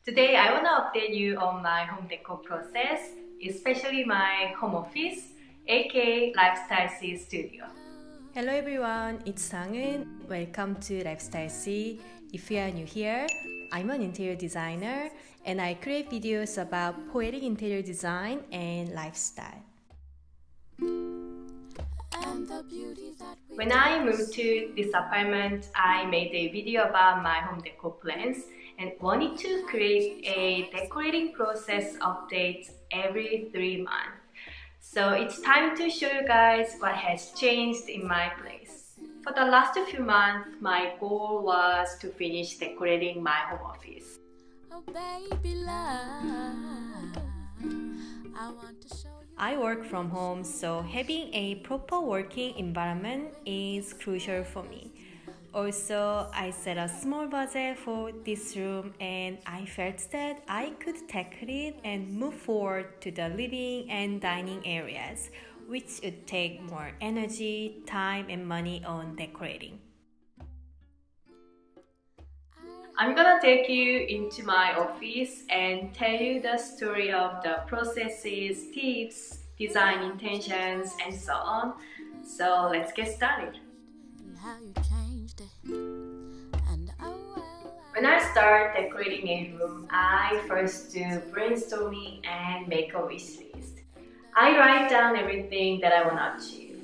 Today I want to update you on my home decor process, especially my home office, aka Lifestyle C Studio. Hello everyone, it's Sungeun. Welcome to Lifestyle C. If you are new here, I'm an interior designer and I create videos about poetic interior design and lifestyle. When I moved to this apartment, I made a video about my home decor plans and wanted to create a decorating process update every 3 months. So it's time to show you guys what has changed in my place. For the last few months, my goal was to finish decorating my home office. Oh, baby love, I want to show you. I work from home, so having a proper working environment is crucial for me. Also, I set a small budget for this room and I felt that I could tackle it and move forward to the living and dining areas, which would take more energy, time, and money on decorating. I'm gonna take you into my office and tell you the story of the processes, tips, design intentions, and so on. So let's get started. When I start decorating a room, I first do brainstorming and make a wish list. I write down everything that I want to achieve.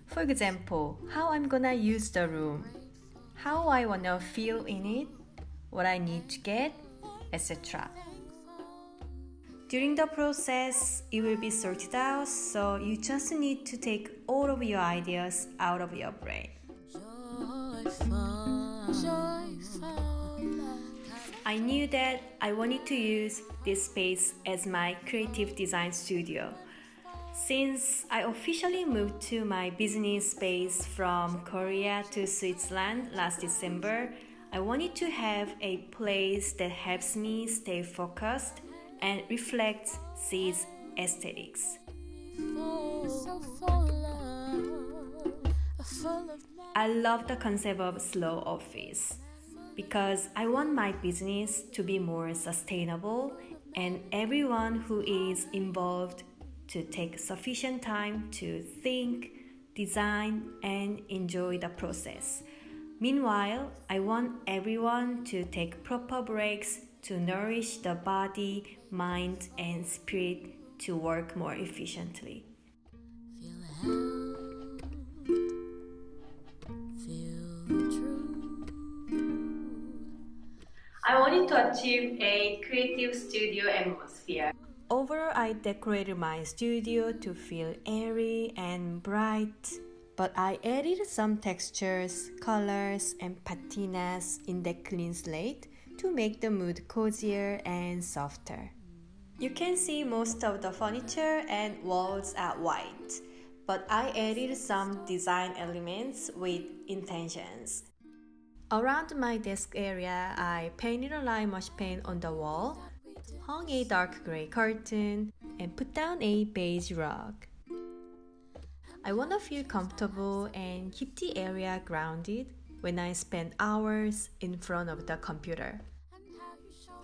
For example, how I'm gonna use the room, how I wanna feel in it, what I need to get, etc. During the process, it will be sorted out, so you just need to take all of your ideas out of your brain. I knew that I wanted to use this space as my creative design studio. Since I officially moved to my business space from Korea to Switzerland last December, I wanted to have a place that helps me stay focused and reflects C's aesthetics. I love the concept of slow office because I want my business to be more sustainable and everyone who is involved to take sufficient time to think, design, and enjoy the process. Meanwhile, I want everyone to take proper breaks to nourish the body, mind, and spirit to work more efficiently. I wanted to achieve a creative studio atmosphere. Overall, I decorated my studio to feel airy and bright, but I added some textures, colors, and patinas in the clean slate to make the mood cozier and softer. You can see most of the furniture and walls are white, but I added some design elements with intentions. Around my desk area, I painted a lime wash paint on the wall, hung a dark gray curtain, and put down a beige rug. I want to feel comfortable and keep the area grounded when I spend hours in front of the computer.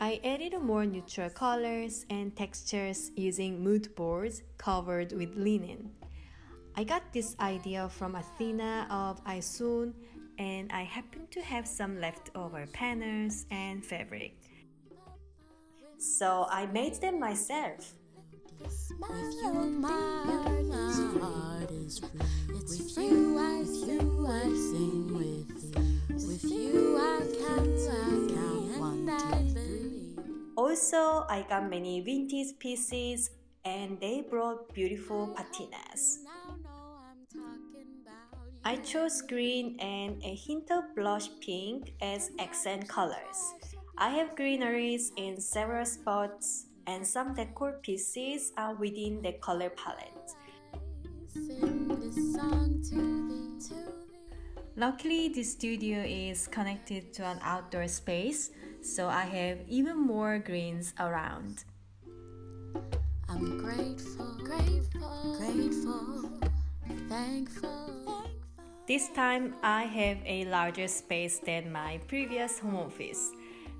I added more neutral colors and textures using mood boards covered with linen. I got this idea from Athena of Isun, and I happen to have some leftover panels and fabric. So I made them myself. With you, my heart is free. With you, I sing. With you, I count 1, 2, 3. Also, I got many vintage pieces, and they brought beautiful patinas. I chose green and a hint of blush pink as accent colors. I have greeneries in several spots and some decor pieces are within the color palette. Luckily, the studio is connected to an outdoor space, so I have even more greens around. I'm grateful, thankful. This time, I have a larger space than my previous home office.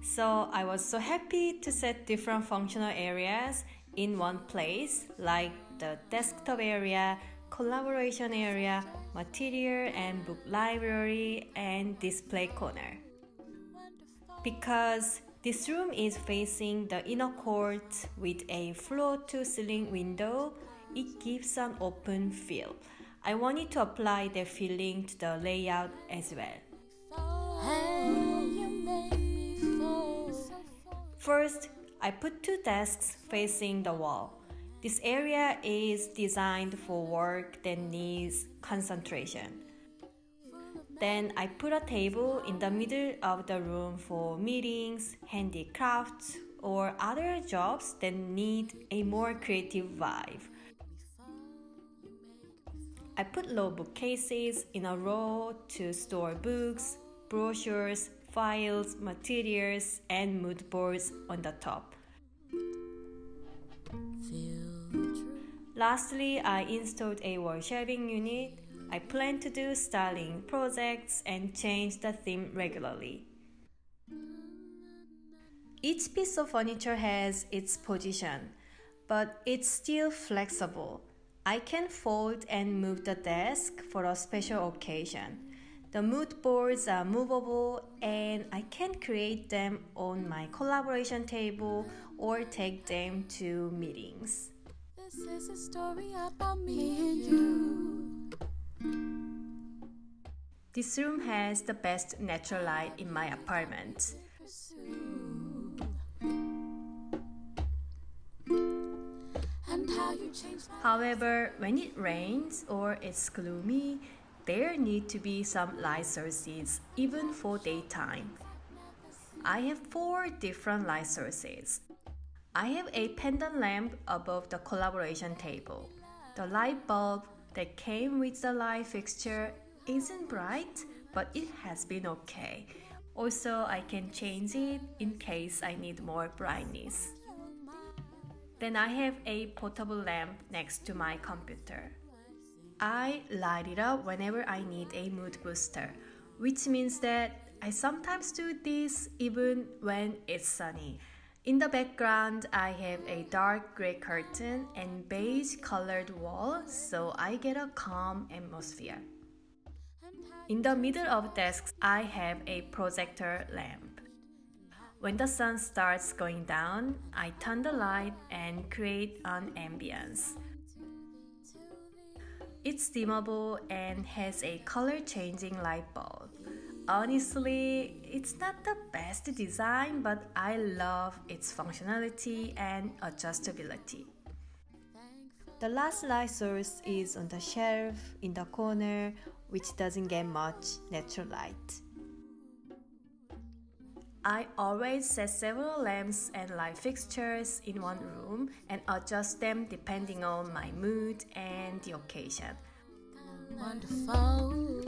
So I was so happy to set different functional areas in one place, like the desktop area, collaboration area, material and book library, and display corner. Because this room is facing the inner court with a floor-to-ceiling window, it gives an open feel. I wanted to apply that feeling to the layout as well. First, I put 2 desks facing the wall. This area is designed for work that needs concentration. Then I put a table in the middle of the room for meetings, handicrafts, or other jobs that need a more creative vibe. I put low bookcases in a row to store books, brochures, files, materials, and mood boards on the top. Lastly, I installed a wall shelving unit. I plan to do styling projects and change the theme regularly. Each piece of furniture has its position, but it's still flexible. I can fold and move the desk for a special occasion. The mood boards are movable and I can create them on my collaboration table or take them to meetings. This is a story about me and you. This room has the best natural light in my apartment. However, when it rains or it's gloomy, there need to be some light sources even for daytime. I have 4 different light sources. I have a pendant lamp above the collaboration table. The light bulb that came with the light fixture isn't bright, but it has been okay. Also, I can change it in case I need more brightness. Then I have a portable lamp next to my computer. I light it up whenever I need a mood booster, which means that I sometimes do this even when it's sunny. In the background, I have a dark gray curtain and beige colored wall, so I get a calm atmosphere. In the middle of desks, I have a projector lamp. When the sun starts going down, I turn the light and create an ambience. It's dimmable and has a color-changing light bulb. Honestly, it's not the best design, but I love its functionality and adjustability. The last light source is on the shelf in the corner, which doesn't get much natural light. I always set several lamps and light fixtures in one room and adjust them depending on my mood and the occasion. Wonderful,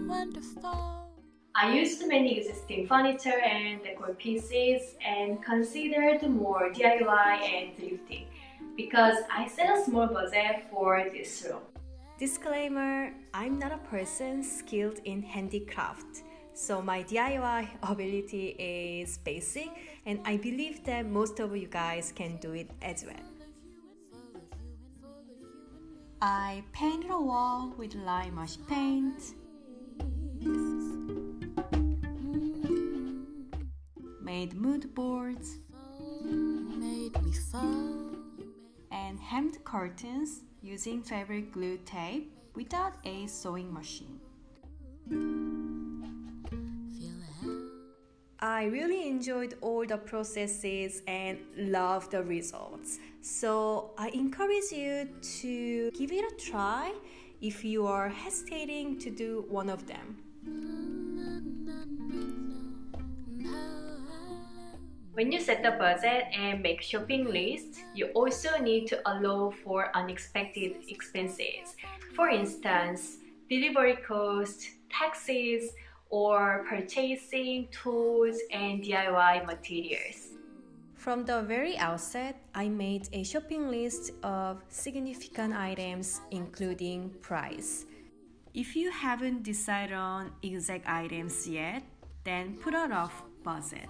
wonderful. I used many existing furniture and decor pieces and considered more DIY and thrifting because I set a small budget for this room. Disclaimer, I'm not a person skilled in handicraft. So my DIY ability is basic and I believe that most of you guys can do it as well. I painted a wall with lime wash paint, made mood boards, and hemmed curtains using fabric glue tape without a sewing machine. I really enjoyed all the processes and love the results. So I encourage you to give it a try if you are hesitating to do one of them. When you set the budget and make shopping lists, you also need to allow for unexpected expenses. For instance, delivery costs, taxes, or purchasing tools and DIY materials. From the very outset, I made a shopping list of significant items including price. If you haven't decided on exact items yet, then put a rough budget.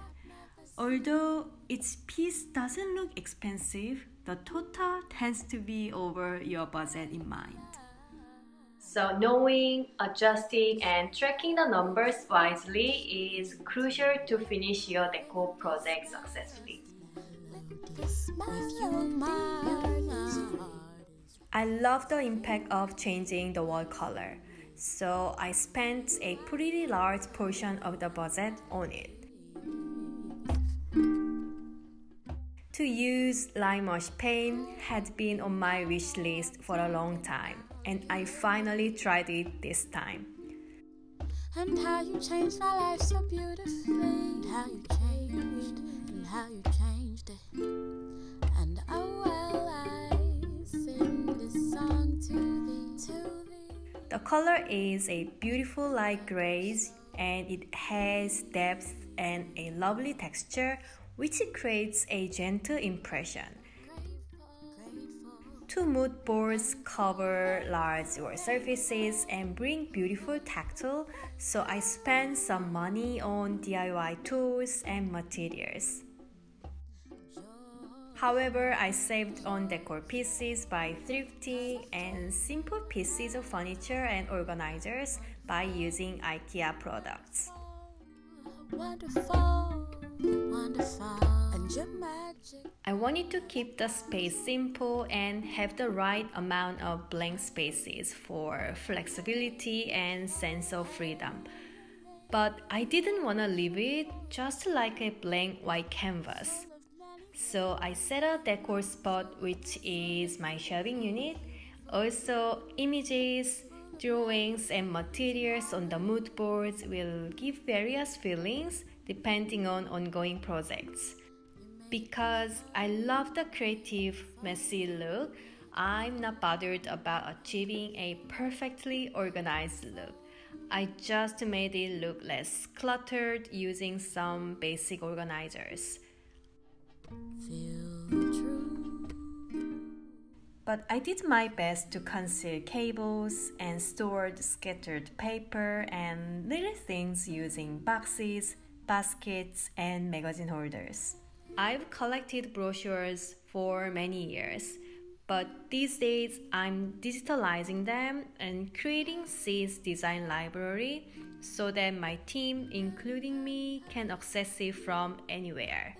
Although its piece doesn't look expensive, the total tends to be over your budget in mind. So knowing, adjusting, and tracking the numbers wisely is crucial to finish your decor project successfully. I love the impact of changing the wall color, so I spent a pretty large portion of the budget on it. To use lime wash paint had been on my wish list for a long time, and I finally tried it this time. And how you changed my life so beautifully. And how you changed, and how you changed it. And oh well, I sing this song to thee. The color is a beautiful light grays, and it has depth and a lovely texture, which creates a gentle impression. Two mood boards cover large wall surfaces and bring beautiful tactile, so I spent some money on DIY tools and materials. However, I saved on decor pieces by thrifting and simple pieces of furniture and organizers by using IKEA products. Wonderful, wonderful, and your magic. I wanted to keep the space simple and have the right amount of blank spaces for flexibility and sense of freedom. But I didn't want to leave it just like a blank white canvas. So I set a decor spot, which is my shelving unit. Also, images, drawings, and materials on the mood boards will give various feelings depending on ongoing projects. Because I love the creative, messy look, I'm not bothered about achieving a perfectly organized look. I just made it look less cluttered using some basic organizers. Feel true. But I did my best to conceal cables and stored scattered paper and little things using boxes, baskets, and magazine holders. I've collected brochures for many years, but these days I'm digitalizing them and creating C's design library so that my team, including me, can access it from anywhere.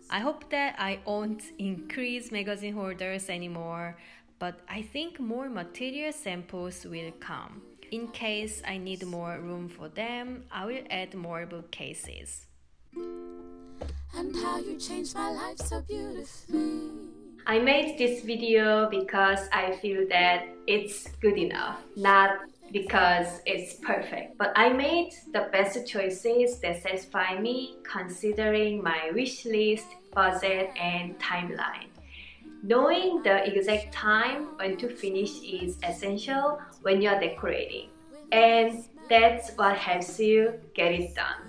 I hope that I won't increase magazine holders anymore, but I think more material samples will come. In case I need more room for them, I will add more bookcases. And how you changed my life so beautifully. I made this video because I feel that it's good enough, not because it's perfect. But I made the best choices that satisfy me considering my wish list, budget, and timeline. Knowing the exact time when to finish is essential when you're decorating, and that's what helps you get it done.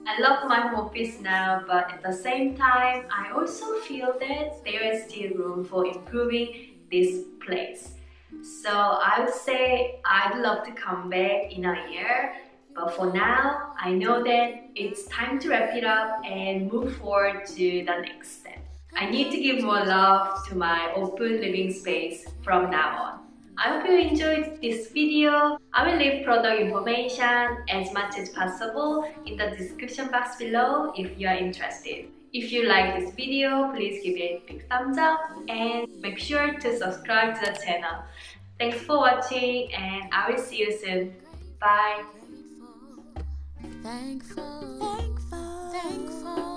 I love my home office now, but at the same time, I also feel that there is still room for improving this place. So I would say I'd love to come back in a year, but for now, I know that it's time to wrap it up and move forward to the next step. I need to give more love to my open living space from now on. I hope you enjoyed this video. I will leave product information as much as possible in the description box below if you are interested. If you like this video, please give it a big thumbs up and make sure to subscribe to the channel. Thanks for watching and I will see you soon. Bye! Thankful, thankful, thankful.